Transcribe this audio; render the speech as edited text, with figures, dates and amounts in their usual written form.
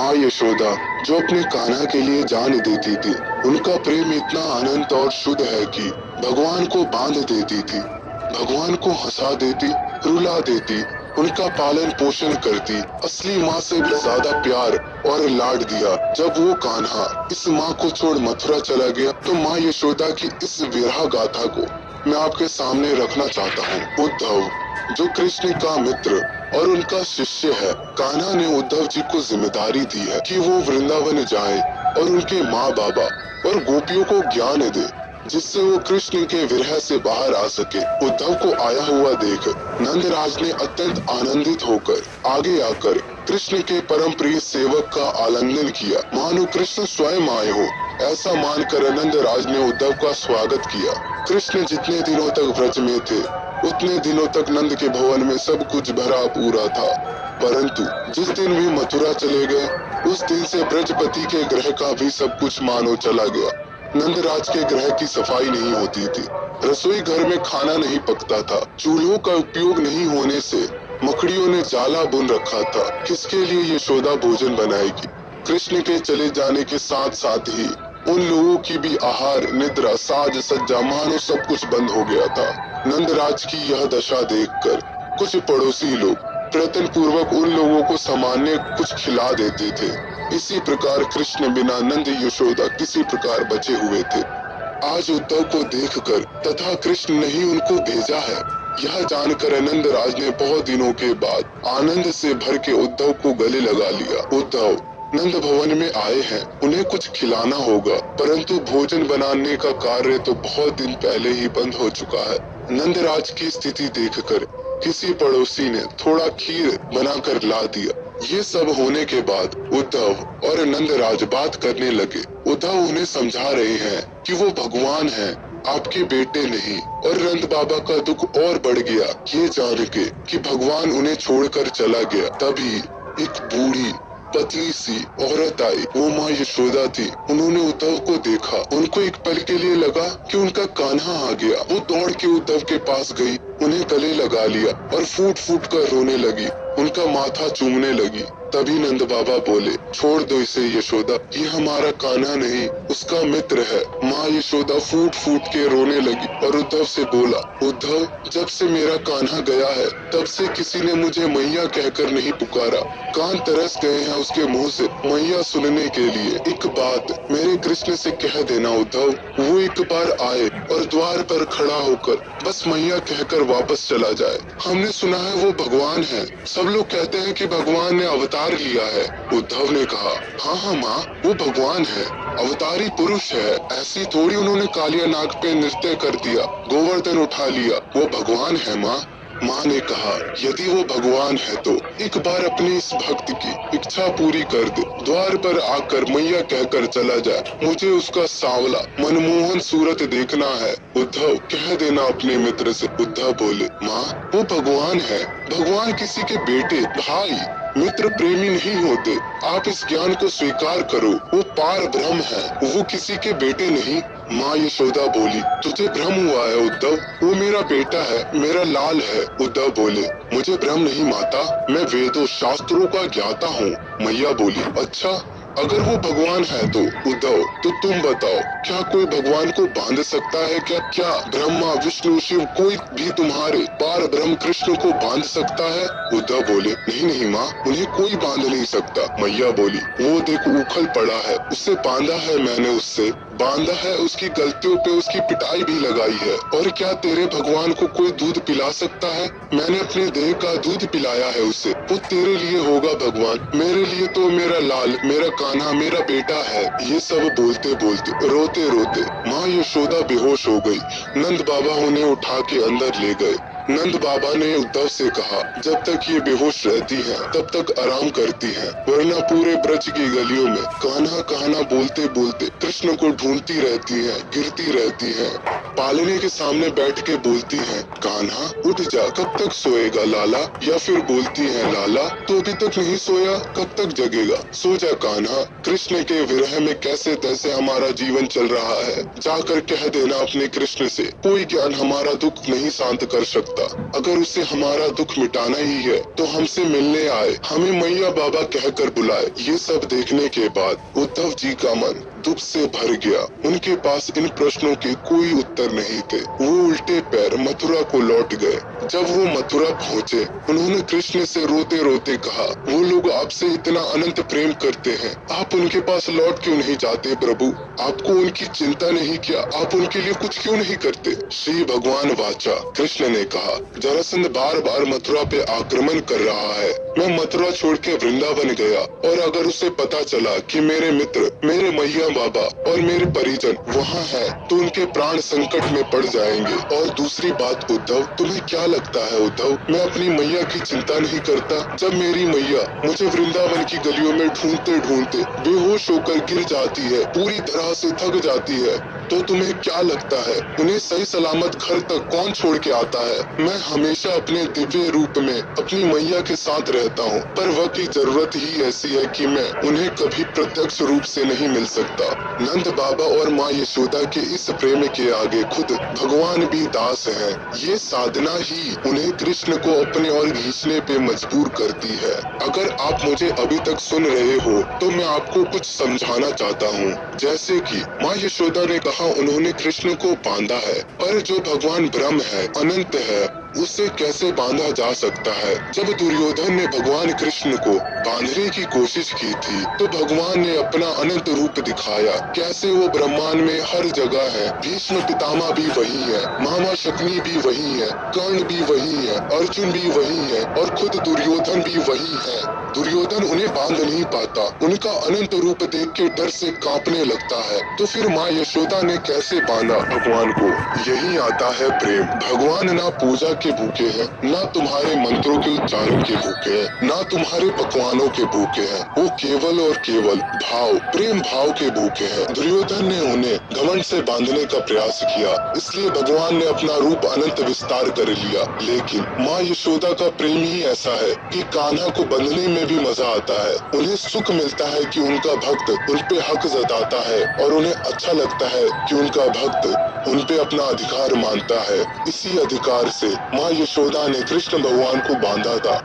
माँ यशोदा जो अपने कान्हा के लिए जान देती थी, उनका प्रेम इतना अनंत और शुद्ध है कि भगवान को बांध देती थी, भगवान को हंसा देती, रुला देती, उनका पालन पोषण करती, असली माँ से भी ज्यादा प्यार और लाड दिया। जब वो कान्हा इस माँ को छोड़ मथुरा चला गया तो माँ यशोदा की इस विरह गाथा को मैं आपके सामने रखना चाहता हूँ। उद्धव जो कृष्ण का मित्र और उनका शिष्य है, कान्हा ने उद्धव जी को जिम्मेदारी दी है कि वो वृंदावन जाए और उनके माँ बाबा और गोपियों को ज्ञान दे, जिससे वो कृष्ण के विरह से बाहर आ सके। उद्धव को आया हुआ देख नंदराज ने अत्यंत आनंदित होकर आगे आकर कृष्ण के परम प्रिय सेवक का आलिंगन किया, मानो कृष्ण स्वयं आए हो। ऐसा मानकर नंदराज ने उद्धव का स्वागत किया। कृष्ण जितने दिनों तक व्रज में थे, उतने दिनों तक नंद के भवन में सब कुछ भरा पूरा था, परंतु जिस दिन भी मथुरा चले गए, उस दिन से ब्रजपति के ग्रह का भी सब कुछ मानो चला गया। नंदराज के ग्रह की सफाई नहीं होती थी, रसोई घर में खाना नहीं पकता था, चूल्हों का उपयोग नहीं होने से मकड़ियों ने जाला बुन रखा था। किसके लिए यशोदा भोजन बनाएगी? कृष्ण के चले जाने के साथ साथ ही उन लोगों की भी आहार, निद्रा, साज सज्जा मानो सब कुछ बंद हो गया था। नंदराज की यह दशा देखकर कुछ पड़ोसी लोग प्रयत्न पूर्वक उन लोगों को सामान्य कुछ खिला देते थे। इसी प्रकार कृष्ण बिना नंद यशोदा किसी प्रकार बचे हुए थे। आज उद्धव को देखकर तथा कृष्ण ने ही उनको भेजा है, यह जानकर नंदराज ने बहुत दिनों के बाद आनंद से भर के उद्धव को गले लगा लिया। उद्धव नंद भवन में आए हैं, उन्हें कुछ खिलाना होगा, परंतु भोजन बनाने का कार्य तो बहुत दिन पहले ही बंद हो चुका है। नंदराज की स्थिति देखकर किसी पड़ोसी ने थोड़ा खीर बनाकर ला दिया। ये सब होने के बाद उद्धव और नंदराज बात करने लगे। उद्धव उन्हें समझा रहे हैं कि वो भगवान हैं, आपके बेटे नहीं, और नंद बाबा का दुख और बढ़ गया ये जान के कि भगवान उन्हें छोड़कर चला गया। तभी एक बूढ़ी पतली सी औरत आई, वो माँ यशोदा थी। उन्होंने उद्धव को देखा, उनको एक पल के लिए लगा कि उनका कान्हा आ गया। वो दौड़ के उद्धव के पास गई, उन्हें गले लगा लिया और फूट फूट कर रोने लगी, उनका माथा चूमने लगी। तभी नंद बाबा बोले, छोड़ दो इसे यशोदा, ये हमारा कान्हा नहीं, उसका मित्र है। माँ यशोदा फूट फूट के रोने लगी और उद्धव से बोला, उद्धव, जब से मेरा कान्हा गया है तब से किसी ने मुझे मैया कहकर नहीं पुकारा। कान तरस गए हैं उसके मुंह से मैया सुनने के लिए। एक बात मेरे कृष्ण से कह देना उद्धव, वो एक बार आए और द्वार पर खड़ा होकर बस मैया कहकर वापस चला जाए। हमने सुना है वो भगवान है, सब लोग कहते हैं कि भगवान ने अवतार लिया है। उद्धव ने कहा, हाँ हाँ माँ, वो भगवान है, अवतारी पुरुष है। ऐसी थोड़ी उन्होंने कालिया नाग पे नृत्य कर दिया, गोवर्धन उठा लिया, वो भगवान है माँ। माँ ने कहा, यदि वो भगवान है तो एक बार अपनी इस भक्त की इच्छा पूरी कर दे, द्वार पर आकर मैया कहकर चला जाए। मुझे उसका सांवला मनमोहन सूरत देखना है। उद्धव, कह देना अपने मित्र से। उद्धव बोले, माँ, वो भगवान है, भगवान किसी के बेटे, भाई, मित्र, प्रेमी नहीं होते। आप इस ज्ञान को स्वीकार करो, वो पार ब्रह्म है, वो किसी के बेटे नहीं। माँ यशोदा बोली, तुझे भ्रम हुआ है उद्धव, वो मेरा बेटा है, मेरा लाल है। उद्धव बोले, मुझे भ्रम नहीं माता, मैं वेदों शास्त्रों का ज्ञाता हूँ। मैया बोली, अच्छा, अगर वो भगवान है तो उद्धव, तो तुम बताओ, क्या कोई भगवान को बांध सकता है क्या? क्या ब्रह्मा, विष्णु, शिव कोई भी तुम्हारे पार ब्रह्म कृष्ण को बांध सकता है? उद्धव बोले, नहीं नहीं माँ, उन्हें कोई बांध नहीं सकता। मैया बोली, वो देख उखल पड़ा है, उससे बांधा है मैंने, उससे बांधा है, उसकी गलतियों पे उसकी पिटाई भी लगाई है। और क्या तेरे भगवान को कोई दूध पिला सकता है? मैंने अपने देह का दूध पिलाया है उसे, वो तेरे लिए होगा भगवान, मेरे लिए तो मेरा लाल, मेरा कान्हा, मेरा बेटा है। ये सब बोलते बोलते, रोते रोते माँ यशोदा बेहोश हो गई। नंद बाबा उन्हें उठा के अंदर ले गए। नंद बाबा ने उद्धव से कहा, जब तक ये बेहोश रहती हैं, तब तक आराम करती हैं, वरना पूरे ब्रज की गलियों में कान्हा कान्हा बोलते बोलते कृष्ण को ढूंढती रहती हैं, गिरती रहती हैं। पालने के सामने बैठ के बोलती हैं, कान्हा उठ जा, कब तक सोएगा लाला? या फिर बोलती हैं, लाला तो अभी तक नहीं सोया, कब तक जगेगा? सो जा कान्हा, कृष्ण के विरह में कैसे तैसे हमारा जीवन चल रहा है, जाकर कह देना अपने कृष्ण से, कोई ज्ञान हमारा दुख नहीं शांत कर सकता। चाहता। अगर उसे हमारा दुख मिटाना ही है तो हमसे मिलने आए, हमें मैया बाबा कहकर बुलाए। ये सब देखने के बाद उद्धव जी का मन दुख से भर गया। उनके पास इन प्रश्नों के कोई उत्तर नहीं थे। वो उल्टे पैर मथुरा को लौट गए। जब वो मथुरा पहुँचे, उन्होंने कृष्ण से रोते रोते कहा, वो लोग आपसे इतना अनंत प्रेम करते हैं, आप उनके पास लौट क्यों नहीं जाते प्रभु? आपको उनकी चिंता नहीं क्या? आप उनके लिए कुछ क्यों नहीं करते? श्री भगवान वाचा, कृष्ण ने कहा, जरासंध बार बार मथुरा पे आक्रमण कर रहा है। मैं मथुरा छोड़ के वृंदावन गया और अगर उसे पता चला कि मेरे मित्र, मेरे मैया बाबा और मेरे परिजन वहाँ हैं, तो उनके प्राण संकट में पड़ जाएंगे। और दूसरी बात उद्धव, तुम्हें क्या लगता है उद्धव, मैं अपनी मैया की चिंता नहीं करता? जब मेरी मैया मुझे वृंदावन की गलियों में ढूंढते ढूंढते बेहोश होकर गिर जाती है, पूरी तरह से थक जाती है, तो तुम्हें क्या लगता है उन्हें सही सलामत घर तक कौन छोड़ के आता है? मैं हमेशा अपने दिव्य रूप में अपनी मैया के साथ रहता हूँ, पर वक्त की जरूरत ही ऐसी है कि मैं उन्हें कभी प्रत्यक्ष रूप से नहीं मिल सकता। नंद बाबा और माँ यशोदा के इस प्रेम के आगे खुद भगवान भी दास है। ये साधना ही उन्हें कृष्ण को अपने और खींचने पे मजबूर करती है। अगर आप मुझे अभी तक सुन रहे हो तो मैं आपको कुछ समझाना चाहता हूँ। जैसे कि माँ यशोदा ने कहा, उन्होंने कृष्ण को बांधा है, पर जो भगवान ब्रह्म है, अनंत है, उसे कैसे बांधा जा सकता है? जब दुर्योधन ने भगवान कृष्ण को बांधने की कोशिश की थी, तो भगवान ने अपना अनंत रूप दिखाया, कैसे वो ब्रह्मांड में हर जगह है। भीष्म पितामह भी वही है, मामा शकुनी भी वही है, कर्ण भी वही है, अर्जुन भी वही है और खुद दुर्योधन भी वही है। दुर्योधन उन्हें बांध नहीं पाता, उनका अनंत रूप देख के डर से कांपने लगता है। तो फिर माँ यशोदा ने कैसे बांधा भगवान को? यही आता है प्रेम। भगवान ना पूजा के भूखे हैं, ना तुम्हारे मंत्रों के उच्चारण के भूखे हैं, ना तुम्हारे पकवानों के भूखे हैं। वो केवल और केवल भाव, प्रेम भाव के भूखे हैं। दुर्योधन ने उन्हें घमंड से बांधने का प्रयास किया, इसलिए भगवान ने अपना रूप अनंत विस्तार कर लिया। लेकिन माँ यशोदा का प्रेम ही ऐसा है कि कान्हा को बंधने में भी मजा आता है। उन्हें सुख मिलता है कि उनका भक्त उन पे हक जताता है और उन्हें अच्छा लगता है कि उनका भक्त उन पे अपना अधिकार मानता है। इसी अधिकार से माँ यशोदा ने कृष्ण भगवान को बांधा था।